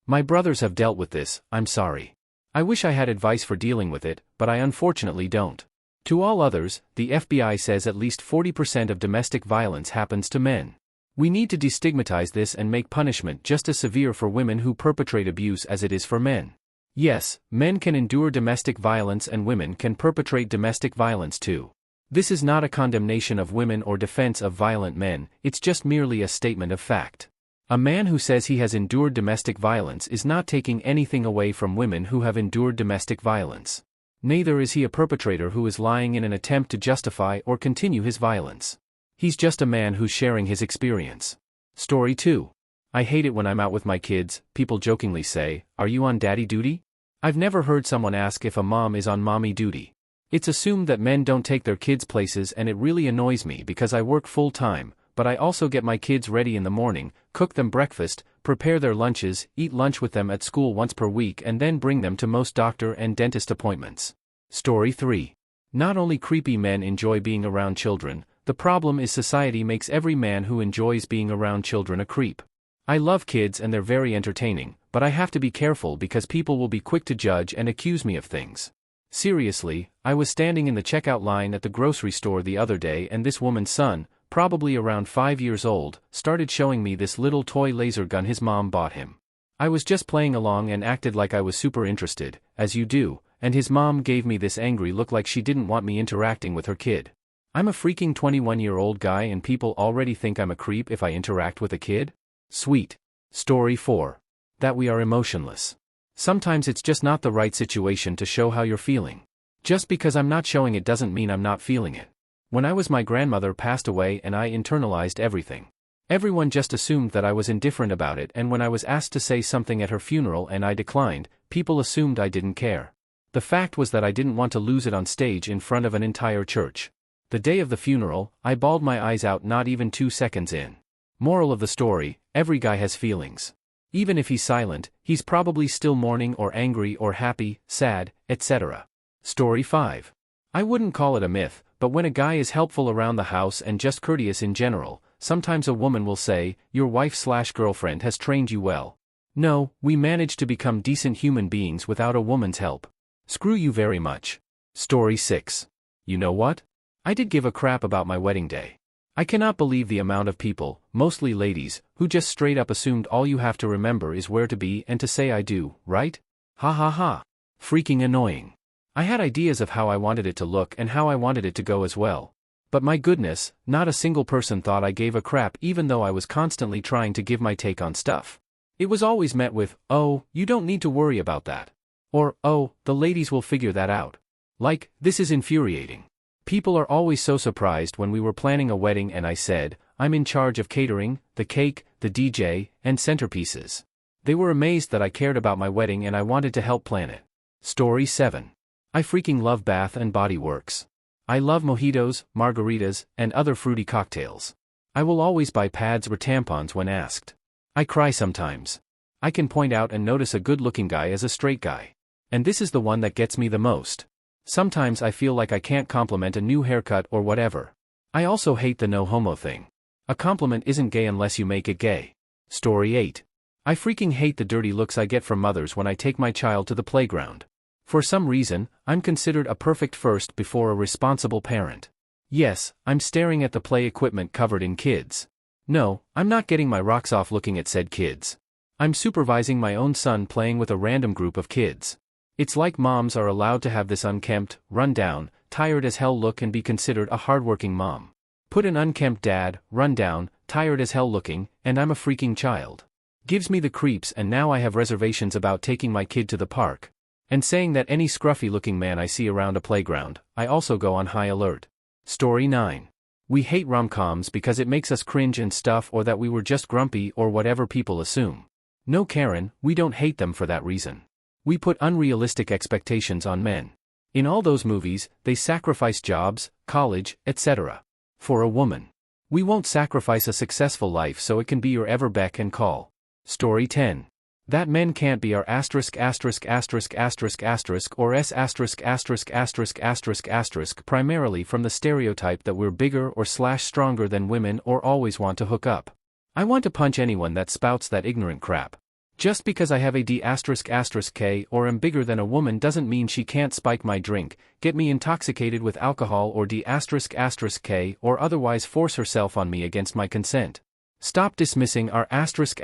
My brothers have dealt with this, I'm sorry. I wish I had advice for dealing with it, but I unfortunately don't. To all others, the FBI says at least 40% of domestic violence happens to men. We need to destigmatize this and make punishment just as severe for women who perpetrate abuse as it is for men. Yes, men can endure domestic violence and women can perpetrate domestic violence too. This is not a condemnation of women or defense of violent men, it's just merely a statement of fact. A man who says he has endured domestic violence is not taking anything away from women who have endured domestic violence. Neither is he a perpetrator who is lying in an attempt to justify or continue his violence. He's just a man who's sharing his experience. Story 2. I hate it when I'm out with my kids, people jokingly say, "Are you on daddy duty?" I've never heard someone ask if a mom is on mommy duty. It's assumed that men don't take their kids places and it really annoys me because I work full-time, but I also get my kids ready in the morning, cook them breakfast, prepare their lunches, eat lunch with them at school once per week and then bring them to most doctor and dentist appointments. Story 3. Not only creepy men enjoy being around children, the problem is society makes every man who enjoys being around children a creep. I love kids and they're very entertaining, but I have to be careful because people will be quick to judge and accuse me of things. Seriously, I was standing in the checkout line at the grocery store the other day and this woman's son, probably around 5 years old, started showing me this little toy laser gun his mom bought him. I was just playing along and acted like I was super interested, as you do, and his mom gave me this angry look like she didn't want me interacting with her kid. I'm a freaking 21-year-old guy and people already think I'm a creep if I interact with a kid? Sweet. Story 4. That we are emotionless. Sometimes it's just not the right situation to show how you're feeling. Just because I'm not showing it doesn't mean I'm not feeling it. When my grandmother passed away and I internalized everything. Everyone just assumed that I was indifferent about it, and when I was asked to say something at her funeral and I declined, people assumed I didn't care. The fact was that I didn't want to lose it on stage in front of an entire church. The day of the funeral, I bawled my eyes out not even 2 seconds in. Moral of the story, every guy has feelings. Even if he's silent, he's probably still mourning or angry or happy, sad, etc. Story 5. I wouldn't call it a myth, but when a guy is helpful around the house and just courteous in general, sometimes a woman will say, "Your wife/girlfriend has trained you well." No, we managed to become decent human beings without a woman's help. Screw you very much. Story 6. You know what? I did give a crap about my wedding day. I cannot believe the amount of people, mostly ladies, who just straight up assumed all you have to remember is where to be and to say I do, right? Ha ha ha. Freaking annoying. I had ideas of how I wanted it to look and how I wanted it to go as well. But my goodness, not a single person thought I gave a crap even though I was constantly trying to give my take on stuff. It was always met with, "Oh, you don't need to worry about that." Or, "Oh, the ladies will figure that out." Like, this is infuriating. People are always so surprised when we were planning a wedding and I said, "I'm in charge of catering, the cake, the DJ, and centerpieces." They were amazed that I cared about my wedding and I wanted to help plan it. Story 7. I freaking love Bath and Body Works. I love mojitos, margaritas, and other fruity cocktails. I will always buy pads or tampons when asked. I cry sometimes. I can point out and notice a good-looking guy as a straight guy. And this is the one that gets me the most. Sometimes I feel like I can't compliment a new haircut or whatever. I also hate the no homo thing. A compliment isn't gay unless you make it gay. Story 8. I freaking hate the dirty looks I get from mothers when I take my child to the playground. For some reason, I'm considered a perfect first before a responsible parent. Yes, I'm staring at the play equipment covered in kids. No, I'm not getting my rocks off looking at said kids. I'm supervising my own son playing with a random group of kids. It's like moms are allowed to have this unkempt, run-down, tired as hell look and be considered a hardworking mom. Put an unkempt dad, run-down, tired as hell looking, and I'm a freaking child. Gives me the creeps, and now I have reservations about taking my kid to the park. And saying that any scruffy-looking man I see around a playground, I also go on high alert. Story 9. We hate rom-coms because it makes us cringe and stuff, or that we were just grumpy or whatever people assume. No, Karen, we don't hate them for that reason. We put unrealistic expectations on men. In all those movies, they sacrifice jobs, college, etc. For a woman. We won't sacrifice a successful life so it can be your ever beck and call. Story 10. That men can't be our asterisk asterisk asterisk asterisk asterisk or s asterisk asterisk asterisk asterisk asterisk primarily from the stereotype that we're bigger or / stronger than women or always want to hook up. I want to punch anyone that spouts that ignorant crap. Just because I have a D***K or am bigger than a woman doesn't mean she can't spike my drink, get me intoxicated with alcohol or D***K or otherwise force herself on me against my consent. Stop dismissing our and S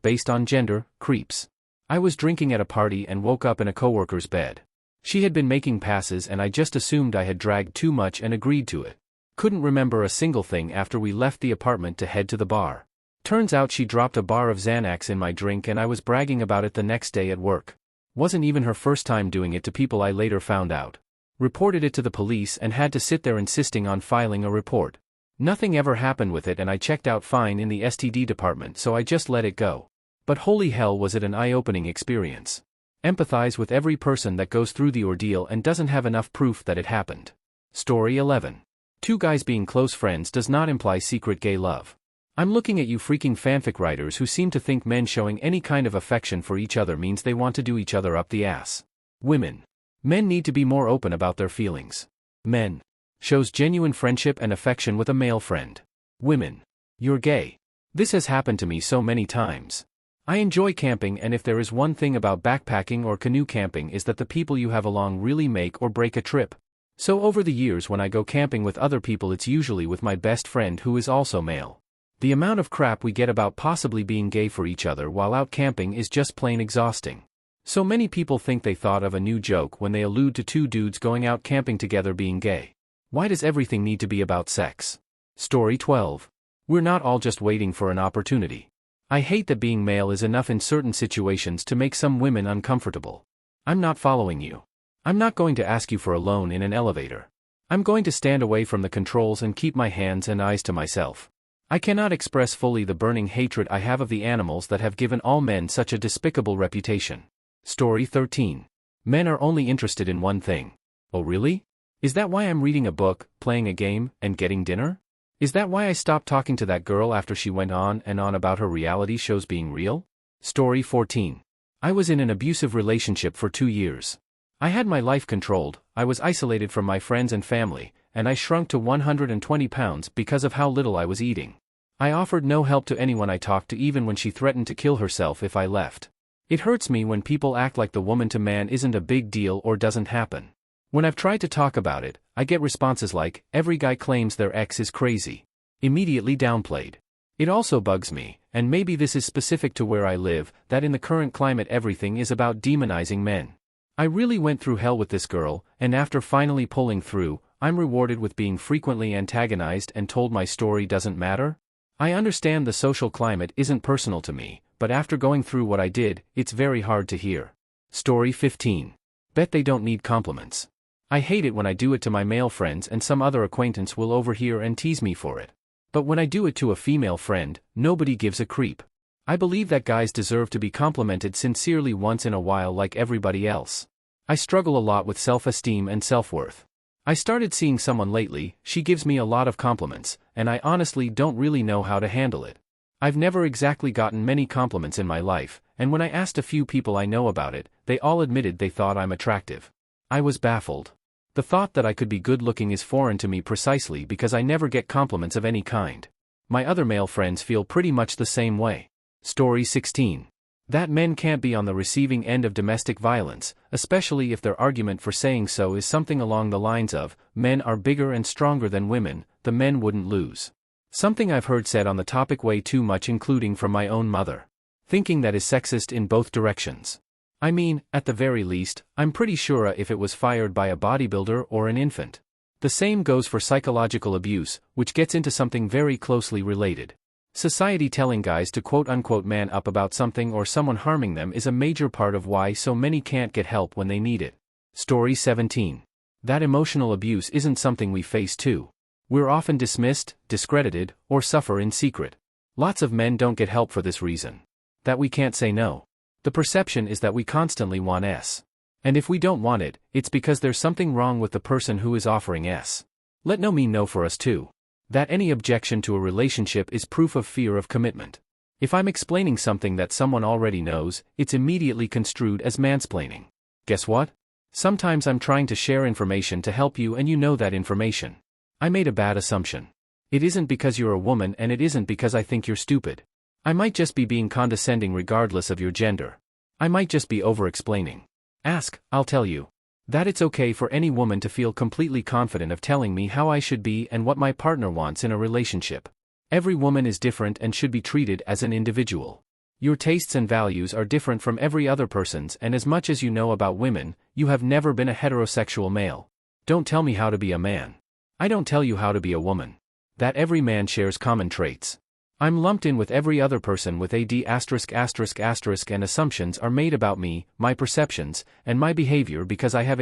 based on gender, creeps. I was drinking at a party and woke up in a coworker's bed. She had been making passes and I just assumed I had dragged too much and agreed to it. Couldn't remember a single thing after we left the apartment to head to the bar. Turns out she dropped a bar of Xanax in my drink and I was bragging about it the next day at work. Wasn't even her first time doing it to people, I later found out. Reported it to the police and had to sit there insisting on filing a report. Nothing ever happened with it and I checked out fine in the STD department, so I just let it go. But holy hell, was it an eye-opening experience. Empathize with every person that goes through the ordeal and doesn't have enough proof that it happened. Story 11. Two guys being close friends does not imply secret gay love. I'm looking at you freaking fanfic writers who seem to think men showing any kind of affection for each other means they want to do each other up the ass. Women. Men need to be more open about their feelings. Men. Shows genuine friendship and affection with a male friend. Women. You're gay. This has happened to me so many times. I enjoy camping, and if there is one thing about backpacking or canoe camping is that the people you have along really make or break a trip. So over the years when I go camping with other people, it's usually with my best friend who is also male. The amount of crap we get about possibly being gay for each other while out camping is just plain exhausting. So many people think they thought of a new joke when they allude to two dudes going out camping together being gay. Why does everything need to be about sex? Story 12. We're not all just waiting for an opportunity. I hate that being male is enough in certain situations to make some women uncomfortable. I'm not following you. I'm not going to ask you for a loan in an elevator. I'm going to stand away from the controls and keep my hands and eyes to myself. I cannot express fully the burning hatred I have of the animals that have given all men such a despicable reputation. Story 13. Men are only interested in one thing. Oh really? Is that why I'm reading a book, playing a game, and getting dinner? Is that why I stopped talking to that girl after she went on and on about her reality shows being real? Story 14. I was in an abusive relationship for 2 years. I had my life controlled, I was isolated from my friends and family, and I shrunk to 120 pounds because of how little I was eating. I offered no help to anyone I talked to, even when she threatened to kill herself if I left. It hurts me when people act like the woman to man isn't a big deal or doesn't happen. When I've tried to talk about it, I get responses like, every guy claims their ex is crazy. Immediately downplayed. It also bugs me, and maybe this is specific to where I live, that in the current climate everything is about demonizing men. I really went through hell with this girl, and after finally pulling through, I'm rewarded with being frequently antagonized and told my story doesn't matter? I understand the social climate isn't personal to me, but after going through what I did, it's very hard to hear. Story 15. Bet they don't need compliments. I hate it when I do it to my male friends and some other acquaintance will overhear and tease me for it. But when I do it to a female friend, nobody gives a creep. I believe that guys deserve to be complimented sincerely once in a while like everybody else. I struggle a lot with self-esteem and self-worth. I started seeing someone lately, she gives me a lot of compliments, and I honestly don't really know how to handle it. I've never exactly gotten many compliments in my life, and when I asked a few people I know about it, they all admitted they thought I'm attractive. I was baffled. The thought that I could be good-looking is foreign to me precisely because I never get compliments of any kind. My other male friends feel pretty much the same way. Story 16. That men can't be on the receiving end of domestic violence, especially if their argument for saying so is something along the lines of, men are bigger and stronger than women, the men wouldn't lose. Something I've heard said on the topic way too much, including from my own mother. Thinking that is sexist in both directions. I mean, at the very least, I'm pretty sure if it was fired by a bodybuilder or an infant. The same goes for psychological abuse, which gets into something very closely related. Society telling guys to quote-unquote man up about something or someone harming them is a major part of why so many can't get help when they need it. Story 17. That emotional abuse isn't something we face too. We're often dismissed, discredited, or suffer in secret. Lots of men don't get help for this reason. That we can't say no. The perception is that we constantly want S. And if we don't want it, it's because there's something wrong with the person who is offering S. Let no mean no for us too. That any objection to a relationship is proof of fear of commitment. If I'm explaining something that someone already knows, it's immediately construed as mansplaining. Guess what? Sometimes I'm trying to share information to help you and you know that information. I made a bad assumption. It isn't because you're a woman and it isn't because I think you're stupid. I might just be being condescending regardless of your gender. I might just be over-explaining. Ask, I'll tell you. That it's okay for any woman to feel completely confident of telling me how I should be and what my partner wants in a relationship. Every woman is different and should be treated as an individual. Your tastes and values are different from every other person's, and as much as you know about women, you have never been a heterosexual male. Don't tell me how to be a man. I don't tell you how to be a woman. That every man shares common traits. I'm lumped in with every other person with and assumptions are made about me, my perceptions, and my behavior because I have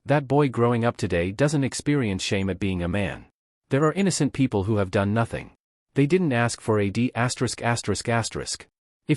That boy growing up today doesn't experience shame at being a man. There are innocent people who have done nothing. They didn't ask for If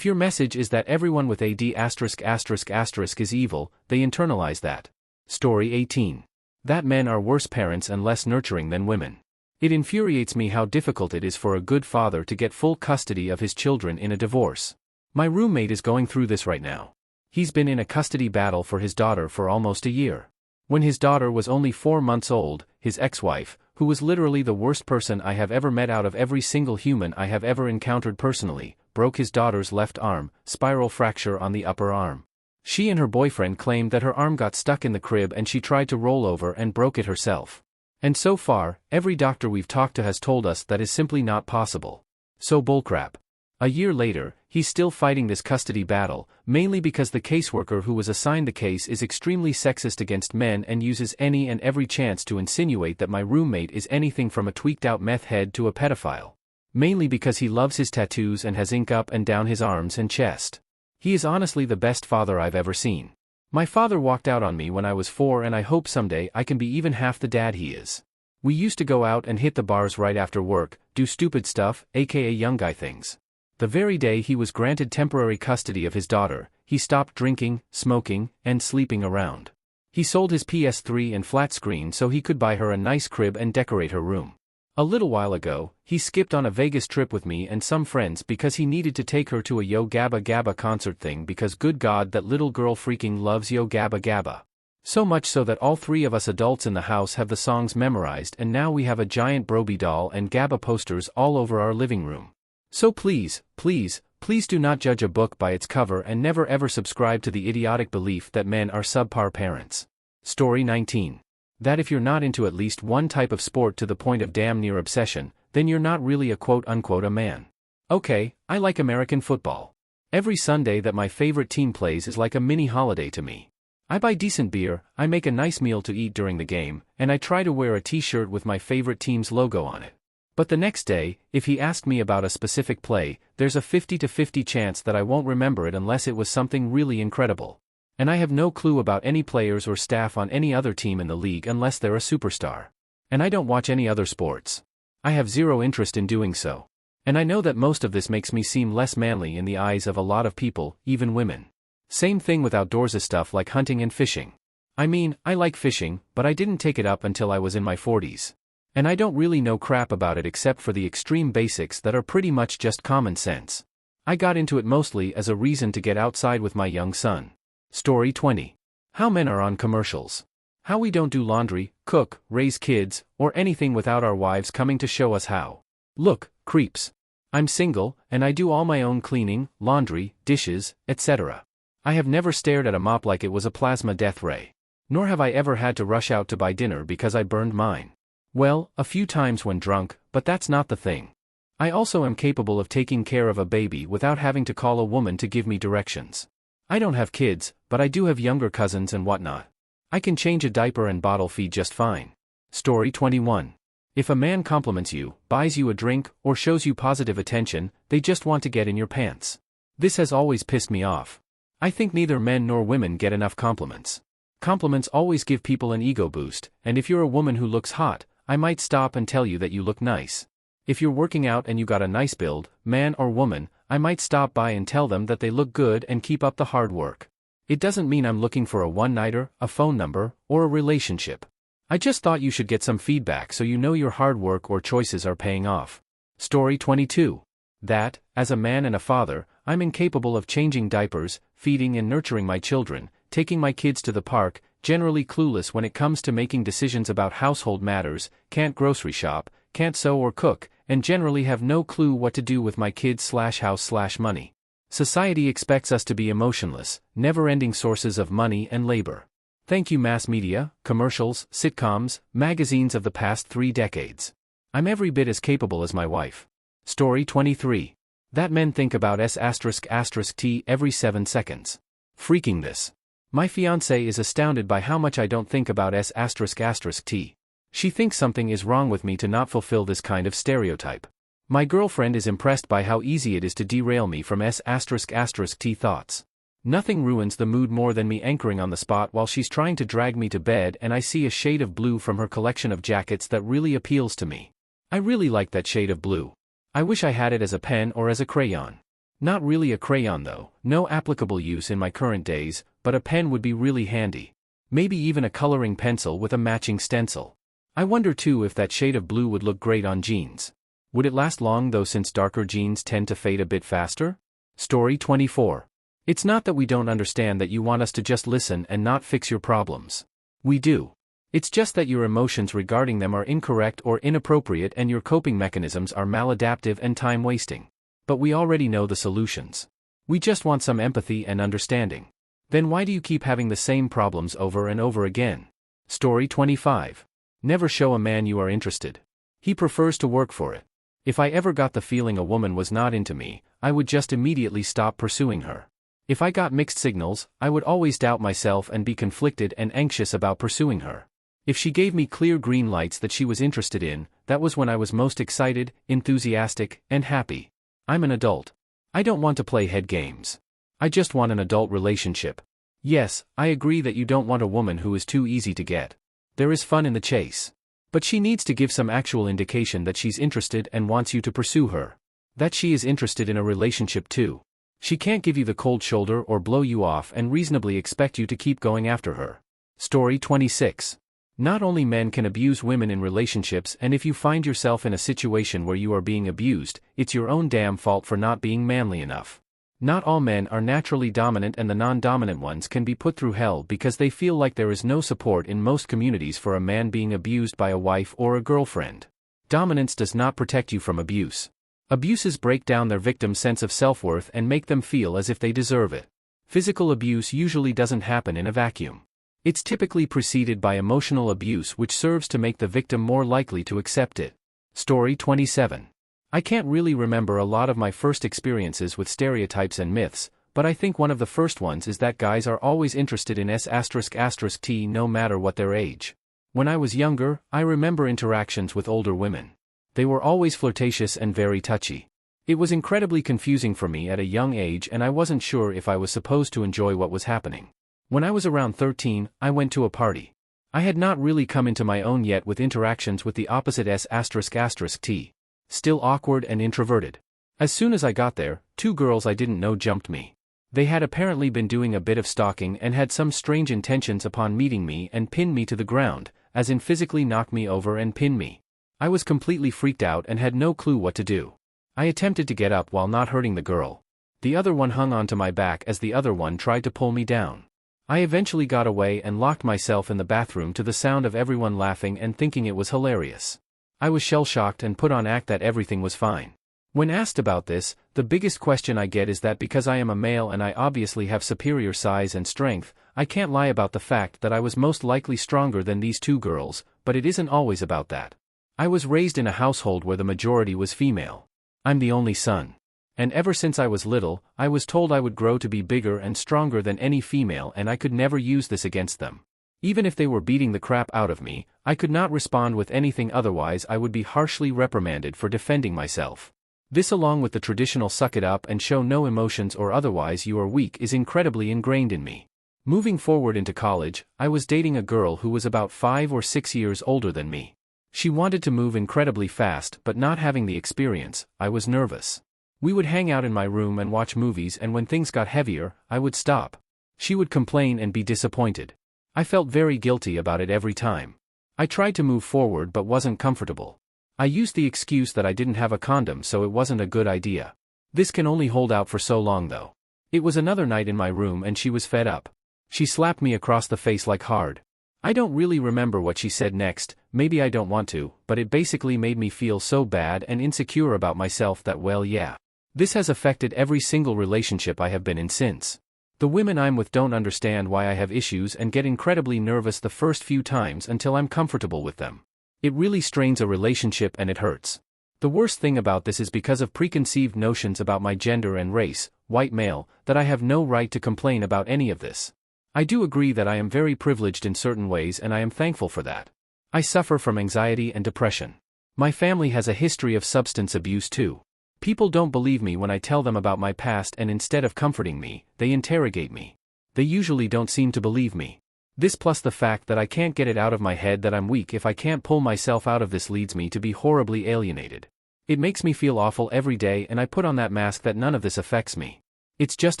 your message is that everyone with is evil, they internalize that. Story 18. That men are worse parents and less nurturing than women. It infuriates me how difficult it is for a good father to get full custody of his children in a divorce. My roommate is going through this right now. He's been in a custody battle for his daughter for almost a year. When his daughter was only 4 months old, his ex-wife, who was literally the worst person I have ever met out of every single human I have ever encountered personally, broke his daughter's left arm, spiral fracture on the upper arm. She and her boyfriend claimed that her arm got stuck in the crib and she tried to roll over and broke it herself. And so far, every doctor we've talked to has told us that is simply not possible. So bullcrap. A year later, he's still fighting this custody battle, mainly because the caseworker who was assigned the case is extremely sexist against men and uses any and every chance to insinuate that my roommate is anything from a tweaked-out meth head to a pedophile. Mainly because he loves his tattoos and has ink up and down his arms and chest. He is honestly the best father I've ever seen. My father walked out on me when I was 4 and I hope someday I can be even half the dad he is. We used to go out and hit the bars right after work, do stupid stuff, aka young guy things. The very day he was granted temporary custody of his daughter, he stopped drinking, smoking, and sleeping around. He sold his PS3 and flat screen so he could buy her a nice crib and decorate her room. A little while ago, he skipped on a Vegas trip with me and some friends because he needed to take her to a Yo Gabba Gabba concert thing because good God that little girl freaking loves Yo Gabba Gabba. So much so that all 3 of us adults in the house have the songs memorized and now we have a giant Broby doll and Gabba posters all over our living room. So please, please, please do not judge a book by its cover and never ever subscribe to the idiotic belief that men are subpar parents. Story 19. That if you're not into at least one type of sport to the point of damn near obsession, then you're not really a quote-unquote a man. Okay, I like American football. Every Sunday that my favorite team plays is like a mini holiday to me. I buy decent beer, I make a nice meal to eat during the game, and I try to wear a t-shirt with my favorite team's logo on it. But the next day, if he asked me about a specific play, there's a 50-50 chance that I won't remember it unless it was something really incredible. And I have no clue about any players or staff on any other team in the league unless they're a superstar. And I don't watch any other sports. I have zero interest in doing so. And I know that most of this makes me seem less manly in the eyes of a lot of people, even women. Same thing with outdoorsy stuff like hunting and fishing. I mean, I like fishing, but I didn't take it up until I was in my 40s. And I don't really know crap about it except for the extreme basics that are pretty much just common sense. I got into it mostly as a reason to get outside with my young son. Story 20. How men are on commercials. How we don't do laundry, cook, raise kids, or anything without our wives coming to show us how. Look, creeps. I'm single, and I do all my own cleaning, laundry, dishes, etc. I have never stared at a mop like it was a plasma death ray. Nor have I ever had to rush out to buy dinner because I burned mine. Well, a few times when drunk, but that's not the thing. I also am capable of taking care of a baby without having to call a woman to give me directions. I don't have kids, but I do have younger cousins and whatnot. I can change a diaper and bottle feed just fine. Story 21. If a man compliments you, buys you a drink, or shows you positive attention, they just want to get in your pants. This has always pissed me off. I think neither men nor women get enough compliments. Compliments always give people an ego boost, and if you're a woman who looks hot, I might stop and tell you that you look nice. If you're working out and you got a nice build, man or woman, I might stop by and tell them that they look good and keep up the hard work. It doesn't mean I'm looking for a one-nighter, a phone number, or a relationship. I just thought you should get some feedback so you know your hard work or choices are paying off. Story 22. That, as a man and a father, I'm incapable of changing diapers, feeding and nurturing my children, taking my kids to the park, generally clueless when it comes to making decisions about household matters, can't grocery shop, can't sew or cook, and generally have no clue what to do with my kids/house/money. Society expects us to be emotionless, never-ending sources of money and labor. Thank you mass media, commercials, sitcoms, magazines of the past 3 decades. I'm every bit as capable as my wife. Story 23. That men think about S***T every 7 seconds. Freaking this. My fiancée is astounded by how much I don't think about S***T. She thinks something is wrong with me to not fulfill this kind of stereotype. My girlfriend is impressed by how easy it is to derail me from S***T thoughts. Nothing ruins the mood more than me anchoring on the spot while she's trying to drag me to bed and I see a shade of blue from her collection of jackets that really appeals to me. I really like that shade of blue. I wish I had it as a pen or as a crayon. Not really a crayon though, no applicable use in my current days, but a pen would be really handy. Maybe even a coloring pencil with a matching stencil. I wonder too if that shade of blue would look great on jeans. Would it last long though since darker jeans tend to fade a bit faster? Story 24. It's not that we don't understand that you want us to just listen and not fix your problems. We do. It's just that your emotions regarding them are incorrect or inappropriate and your coping mechanisms are maladaptive and time-wasting. But we already know the solutions. We just want some empathy and understanding. Then why do you keep having the same problems over and over again? Story 25. Never show a man you are interested. He prefers to work for it. If I ever got the feeling a woman was not into me, I would just immediately stop pursuing her. If I got mixed signals, I would always doubt myself and be conflicted and anxious about pursuing her. If she gave me clear green lights that she was interested in, that was when I was most excited, enthusiastic, and happy. I'm an adult. I don't want to play head games. I just want an adult relationship. Yes, I agree that you don't want a woman who is too easy to get. There is fun in the chase. But she needs to give some actual indication that she's interested and wants you to pursue her. That she is interested in a relationship too. She can't give you the cold shoulder or blow you off and reasonably expect you to keep going after her. Story 26. Not only men can abuse women in relationships, and if you find yourself in a situation where you are being abused, it's your own damn fault for not being manly enough. Not all men are naturally dominant, and the non-dominant ones can be put through hell because they feel like there is no support in most communities for a man being abused by a wife or a girlfriend. Dominance does not protect you from abuse. Abuses break down their victim's sense of self-worth and make them feel as if they deserve it. Physical abuse usually doesn't happen in a vacuum. It's typically preceded by emotional abuse, which serves to make the victim more likely to accept it. Story 27. I can't really remember a lot of my first experiences with stereotypes and myths, but I think one of the first ones is that guys are always interested in S***T no matter what their age. When I was younger, I remember interactions with older women. They were always flirtatious and very touchy. It was incredibly confusing for me at a young age, and I wasn't sure if I was supposed to enjoy what was happening. When I was around 13, I went to a party. I had not really come into my own yet with interactions with the opposite S***T. Still awkward and introverted. As soon as I got there, 2 girls I didn't know jumped me. They had apparently been doing a bit of stalking and had some strange intentions upon meeting me and pinned me to the ground, as in physically knock me over and pin me. I was completely freaked out and had no clue what to do. I attempted to get up while not hurting the girl. The other one hung onto my back as the other one tried to pull me down. I eventually got away and locked myself in the bathroom to the sound of everyone laughing and thinking it was hilarious. I was shell-shocked and put on act that everything was fine. When asked about this, the biggest question I get is that because I am a male and I obviously have superior size and strength, I can't lie about the fact that I was most likely stronger than these 2 girls, but it isn't always about that. I was raised in a household where the majority was female. I'm the only son. And ever since I was little, I was told I would grow to be bigger and stronger than any female, and I could never use this against them. Even if they were beating the crap out of me, I could not respond with anything, otherwise I would be harshly reprimanded for defending myself. This, along with the traditional suck it up and show no emotions or otherwise you are weak, is incredibly ingrained in me. Moving forward into college, I was dating a girl who was about 5 or 6 years older than me. She wanted to move incredibly fast, but not having the experience, I was nervous. We would hang out in my room and watch movies, and when things got heavier, I would stop. She would complain and be disappointed. I felt very guilty about it every time. I tried to move forward but wasn't comfortable. I used the excuse that I didn't have a condom, so it wasn't a good idea. This can only hold out for so long though. It was another night in my room and she was fed up. She slapped me across the face like hard. I don't really remember what she said next, maybe I don't want to, but it basically made me feel so bad and insecure about myself that well yeah. This has affected every single relationship I have been in since. The women I'm with don't understand why I have issues and get incredibly nervous the first few times until I'm comfortable with them. It really strains a relationship and it hurts. The worst thing about this is because of preconceived notions about my gender and race, white male, that I have no right to complain about any of this. I do agree that I am very privileged in certain ways and I am thankful for that. I suffer from anxiety and depression. My family has a history of substance abuse too. People don't believe me when I tell them about my past and instead of comforting me, they interrogate me. They usually don't seem to believe me. This plus the fact that I can't get it out of my head that I'm weak if I can't pull myself out of this leads me to be horribly alienated. It makes me feel awful every day and I put on that mask that none of this affects me. It's just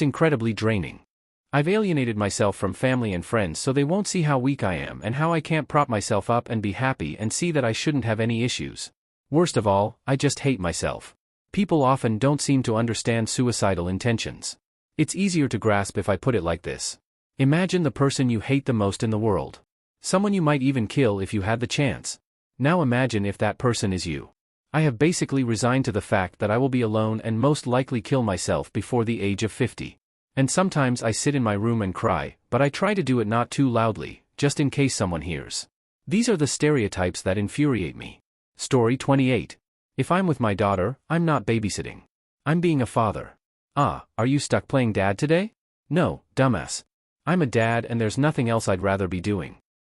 incredibly draining. I've alienated myself from family and friends so they won't see how weak I am and how I can't prop myself up and be happy and see that I shouldn't have any issues. Worst of all, I just hate myself. People often don't seem to understand suicidal intentions. It's easier to grasp if I put it like this. Imagine the person you hate the most in the world. Someone you might even kill if you had the chance. Now imagine if that person is you. I have basically resigned to the fact that I will be alone and most likely kill myself before the age of 50. And sometimes I sit in my room and cry, but I try to do it not too loudly, just in case someone hears. These are the stereotypes that infuriate me. Story 28. If I'm with my daughter, I'm not babysitting. I'm being a father. Ah, are you stuck playing dad today? No, dumbass. I'm a dad and there's nothing else I'd rather be doing.